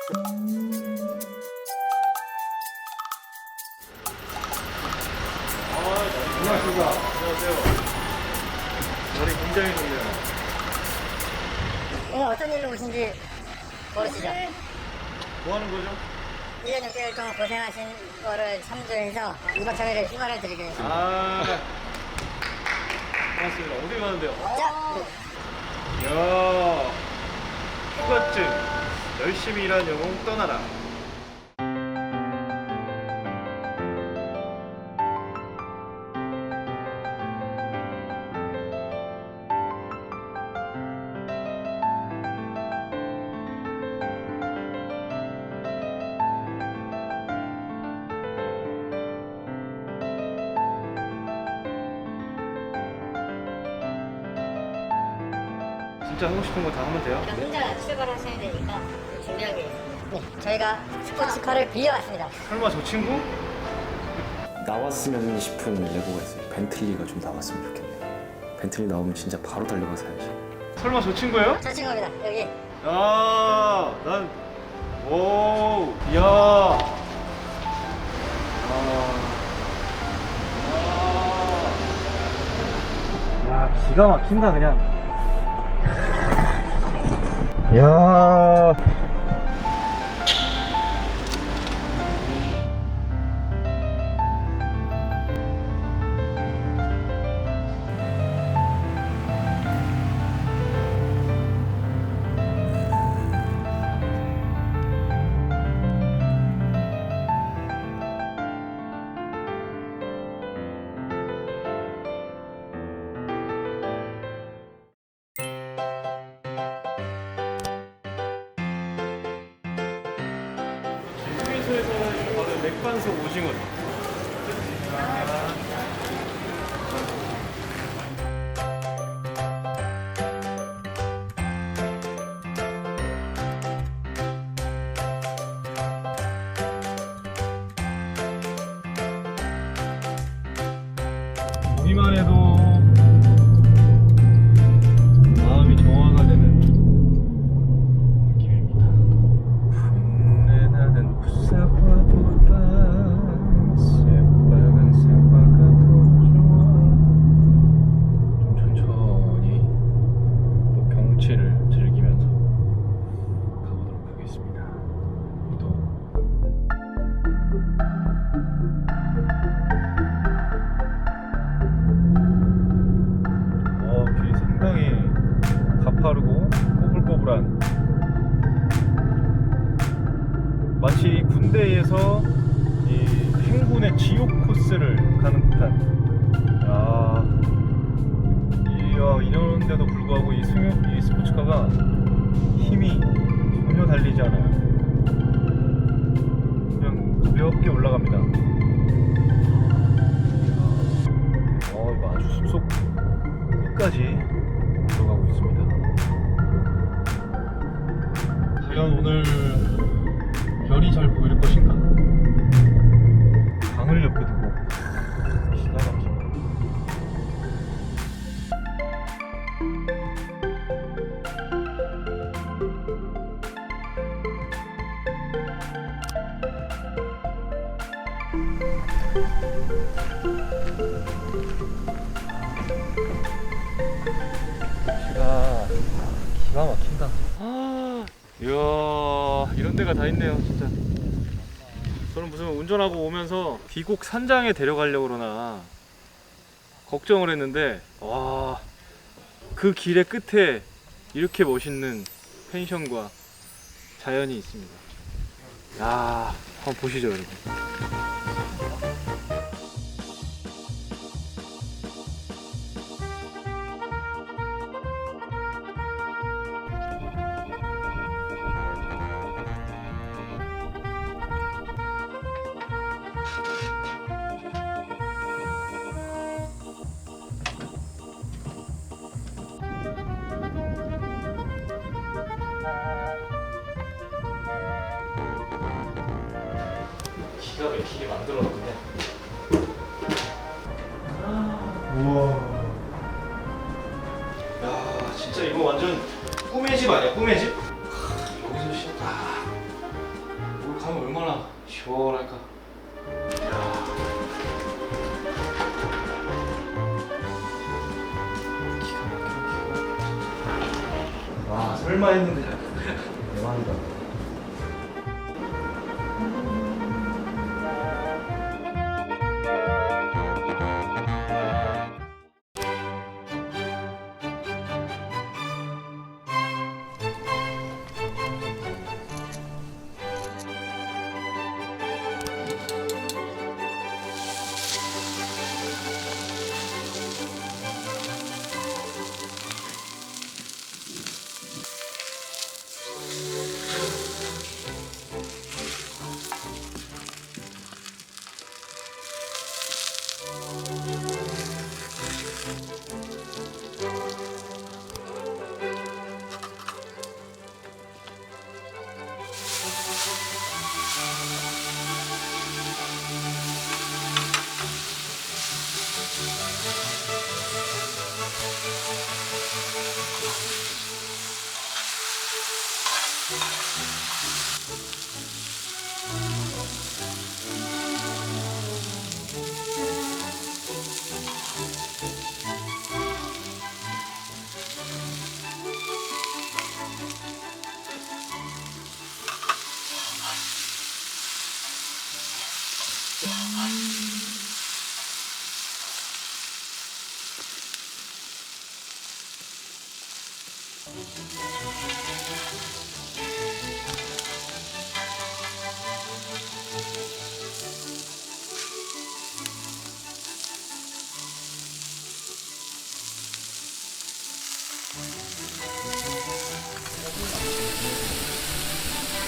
안녕하십니까. 안녕하세요. 머리 굉장히 좋네요. 오늘 어떤 일로 오신지 모르시죠? 뭐 하는 거죠? 1년 6개월 동안 고생하신 거를 참조해서 2박 3일을 휴가를 드리겠습니다. 고맙습니다. 어디 가는데요? 자, 이야, 휴가증. 열심히 일한 영웅 떠나라. 진짜 하고 싶은 거 다 하면 돼요? 혼자 출발하셔야 되니까 준비하게 돼 있습니다. 네, 저희가 스포츠카를 빌려왔습니다. 설마 저 친구? 나왔으면 싶은 레고가 있어요. 벤틀리가 좀 나왔으면 좋겠네. 벤틀리 나오면 진짜 바로 달려가서 사야지. 설마 저 친구예요? 저 친구입니다. 여기. 오, 이야. 야, 기가 막힌다, 그냥. 야. 휴게소에서는 바로 맥반석 오징어. 보기만 해도 마음이 정화가 되는 느낌입니다. fun내나는 부사과보다 새빨간 사과가 더 좋아. 좀 천천히 또 경치를 즐기면서 가보도록 하겠습니다. 또 길이 상당히 가파르고 꼬불꼬불한, 마치 군대에서 이 행군의 지옥 코스를 가는 듯한. 이야, 이런데도 불구하고 이 스포츠카가 힘이 전혀 달리지 않아요. 그냥 가볍게 올라갑니다. 이거 아주 숲속 끝까지 들어가고 있습니다. 과연 오늘 별이 잘 보일 것인가? 강을 옆에 두고 기가 막힙니다. 기가 막힌다. 이야, 이런 데가 다 있네요, 진짜. 저는 무슨 운전하고 오면서 귀곡 산장에 데려가려고 그러나 걱정을 했는데, 와, 그 길의 끝에 이렇게 멋있는 펜션과 자연이 있습니다. 야, 한번 보시죠, 여러분. 기가 막히게 만들어놨네. 우와. 야, 진짜 이거 완전 꿈의 집 아니야? 꿈의 집? 여기서 설마 했는데 잘 대박이다.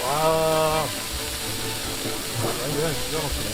와, 완전 기가 막히네.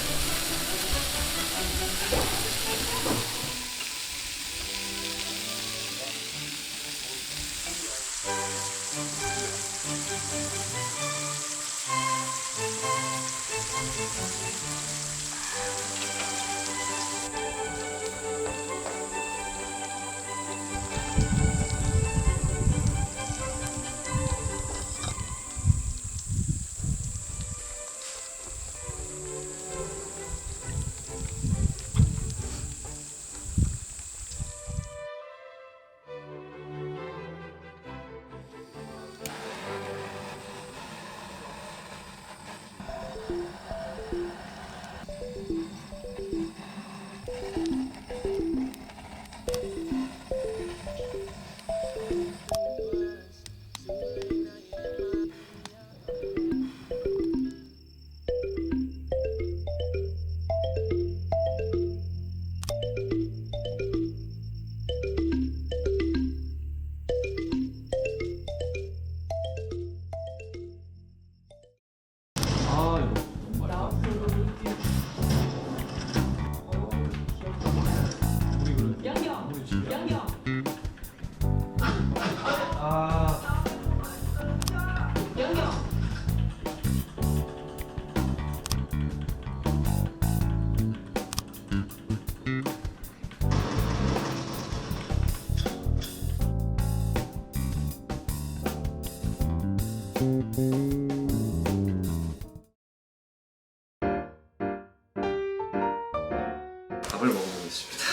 아, 이거 너무 맛있다. 아, 밥을 먹어보겠습니다.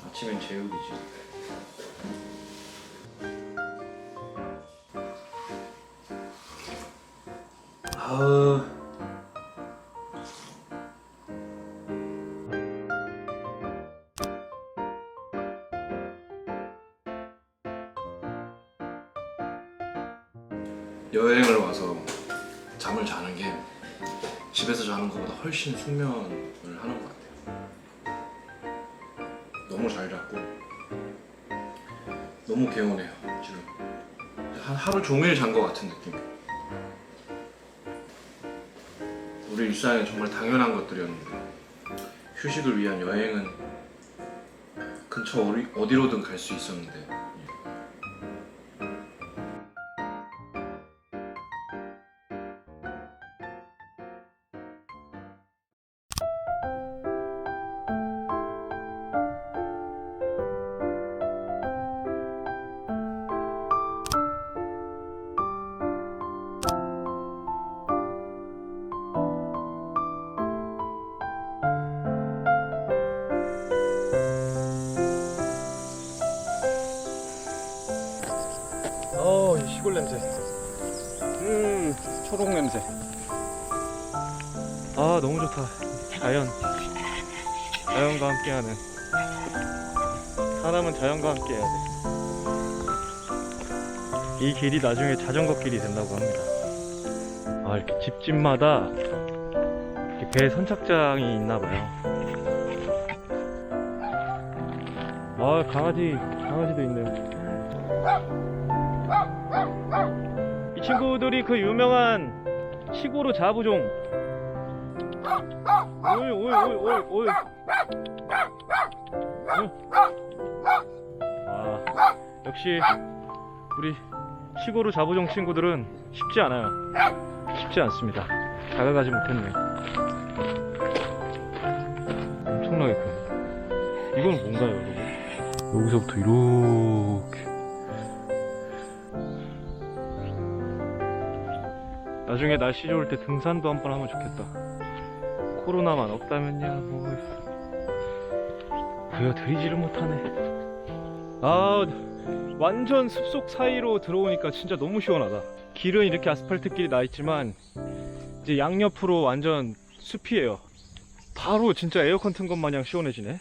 아침엔 제육이지. 아우. 여행을 와서 잠을 자는 게 집에서 자는 것보다 훨씬 숙면을 하는 것 같아요. 너무 잘 잤고 너무 개운해요. 지금 하루 종일 잔 것 같은 느낌. 우리 일상에 정말 당연한 것들이었는데 휴식을 위한 여행은 근처 어디로든 갈 수 있었는데 산책로제. 아 너무 좋다. 자연과 함께하는. 사람은 자연과 함께해야 돼. 이 길이 나중에 자전거 길이 된다고 합니다. 아 이렇게 집집마다 이렇게 배 선착장이 있나봐요. 아 강아지도 있네요. 이 친구들이 그 유명한 시골의 자부종. 오이. 아 역시 우리 시골의 자부종 친구들은 쉽지 않아요. 쉽지 않습니다. 다가가지 못했네. 엄청나게 크네. 이건 뭔가요, 여러분? 여기서부터 이렇게. 나중에 날씨 좋을 때 등산도 한번 하면 좋겠다. 코로나만 없다면야 뭐 보여드리지를 못하네. 아 완전 숲속 사이로 들어오니까 진짜 너무 시원하다. 길은 이렇게 아스팔트 길이 나 있지만 이제 양옆으로 완전 숲이에요. 바로 진짜 에어컨 튼 것 마냥 시원해지네.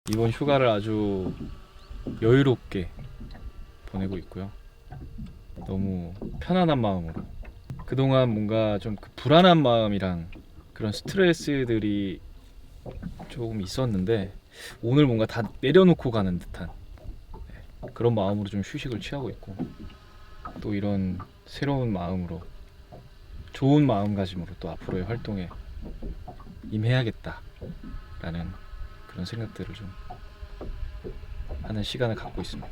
이번 휴가를 아주 여유롭게 보내고 있고요. 너무 편안한 마음으로. 그동안 뭔가 좀 그 불안한 마음이랑 그런 스트레스들이 조금 있었는데 오늘 뭔가 다 내려놓고 가는 듯한 그런 마음으로 좀 휴식을 취하고 있고, 또 이런 새로운 마음으로, 좋은 마음가짐으로 또 앞으로의 활동에 임해야겠다라는 그런 생각들을 좀 하는 시간을 갖고 있습니다.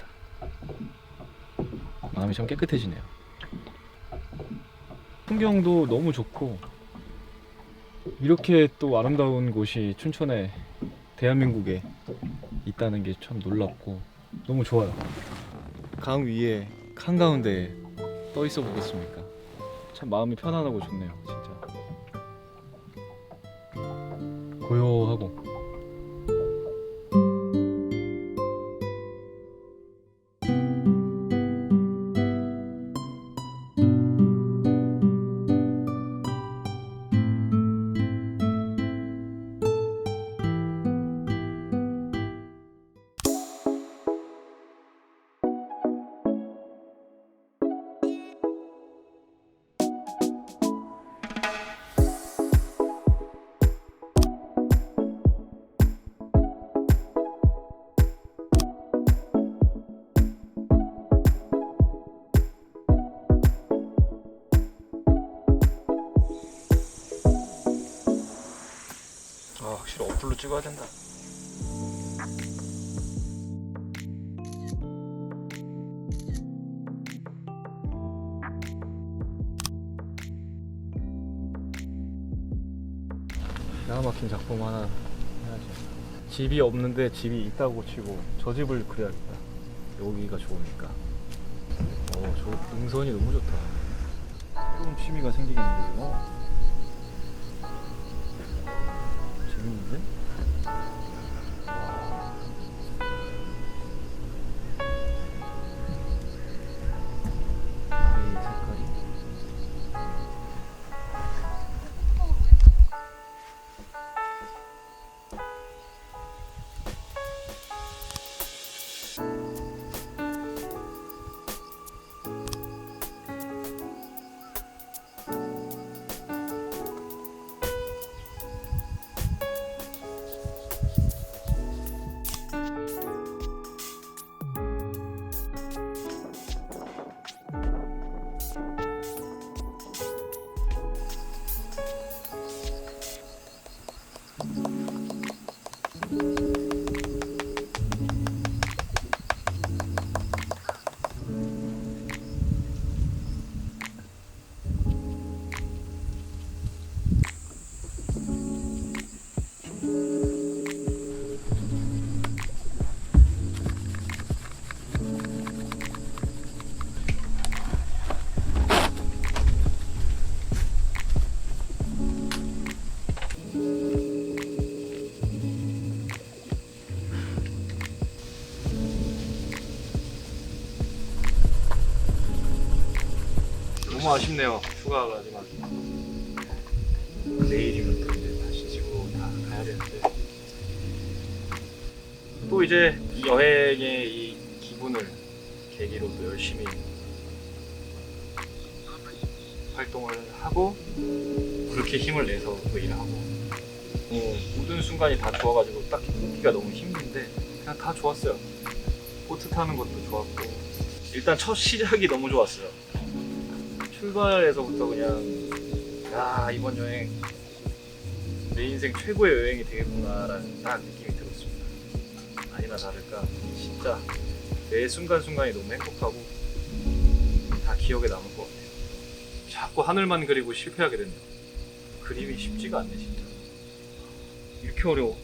마음이 참 깨끗해지네요. 풍경도 너무 좋고, 이렇게 또 아름다운 곳이 춘천에, 대한민국에 있다는 게 참 놀랍고 너무 좋아요. 강 위에 한가운데에 떠 있어 보겠습니까? 참 마음이 편안하고 좋네요, 진짜. 고요하고. 아, 확실히 어플로 찍어야 된다. 기가 막힌 작품 하나 해야지. 집이 없는데 집이 있다고 치고 저 집을 그려야겠다. 여기가 좋으니까. 저 능선이 너무 좋다. 새로운 취미가 생기겠는데 이거. 재밌는데? 이 색깔이. 너무 아쉽네요. 휴가가 마지막. 내일이면 또 이제 다시 집으로 다 가야 되는데 또 이제 이 여행의 이 기분을 계기로 또 열심히 활동을 하고 그렇게 힘을 내서 또 일하고 모든 순간이 다 좋아가지고 딱히 꼽기가 너무 힘든데 그냥 다 좋았어요. 보트 타는 것도 좋았고 일단 첫 시작이 너무 좋았어요. 출발에서부터 그냥 야 이번 여행 내 인생 최고의 여행이 되겠구나라는 딱 느낌이 들었습니다. 아니나 다를까 진짜 매 순간순간이 너무 행복하고 다 기억에 남을 것 같아요. 자꾸 하늘만 그리고 실패하게 된다. 그림이 쉽지가 않네 진짜. 이렇게 어려워.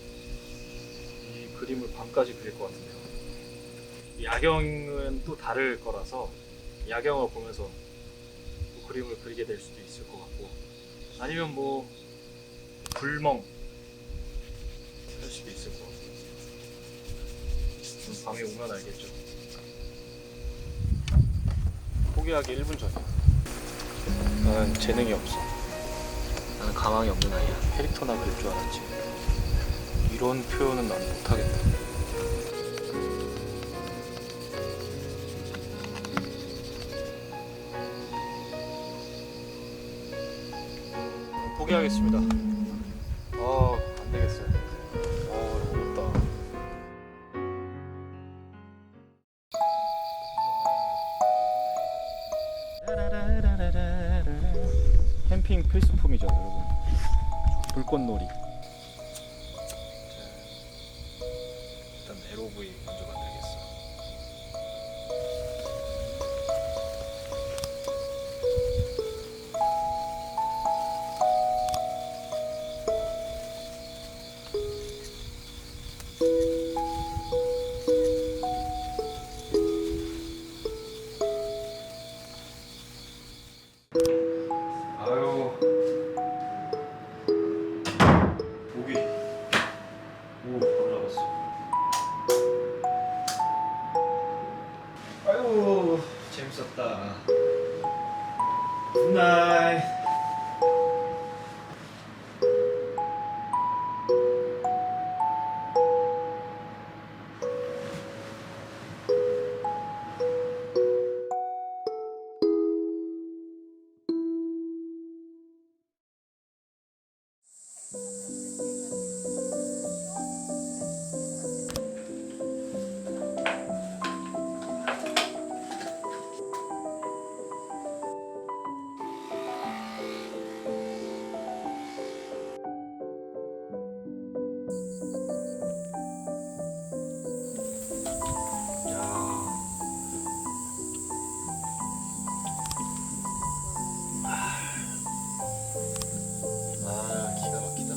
이 그림을 밤까지 그릴 것 같은데요. 야경은 또 다를 거라서 야경을 보면서 또 그림을 그리게 될 수도 있을 것 같고 아니면 뭐 불멍 할 수도 있을 것 같고 밤이 오면 알겠죠. 포기하기 1분 전이야. 나는 재능이 없어. 나는 가망이 없는 아이야. 캐릭터나 그릴 줄 알았지. 이런 표현은 난 못하겠다. 포기하겠습니다. 안 되겠어요. 어렵다. 캠핑 필수품이죠, 여러분. 불꽃놀이. 일단 LOV 먼저 만들겠어. 아유, 고기. 오, 바로 잡았어. 아유, 재밌었다. 굿나잇. 기가 막히다.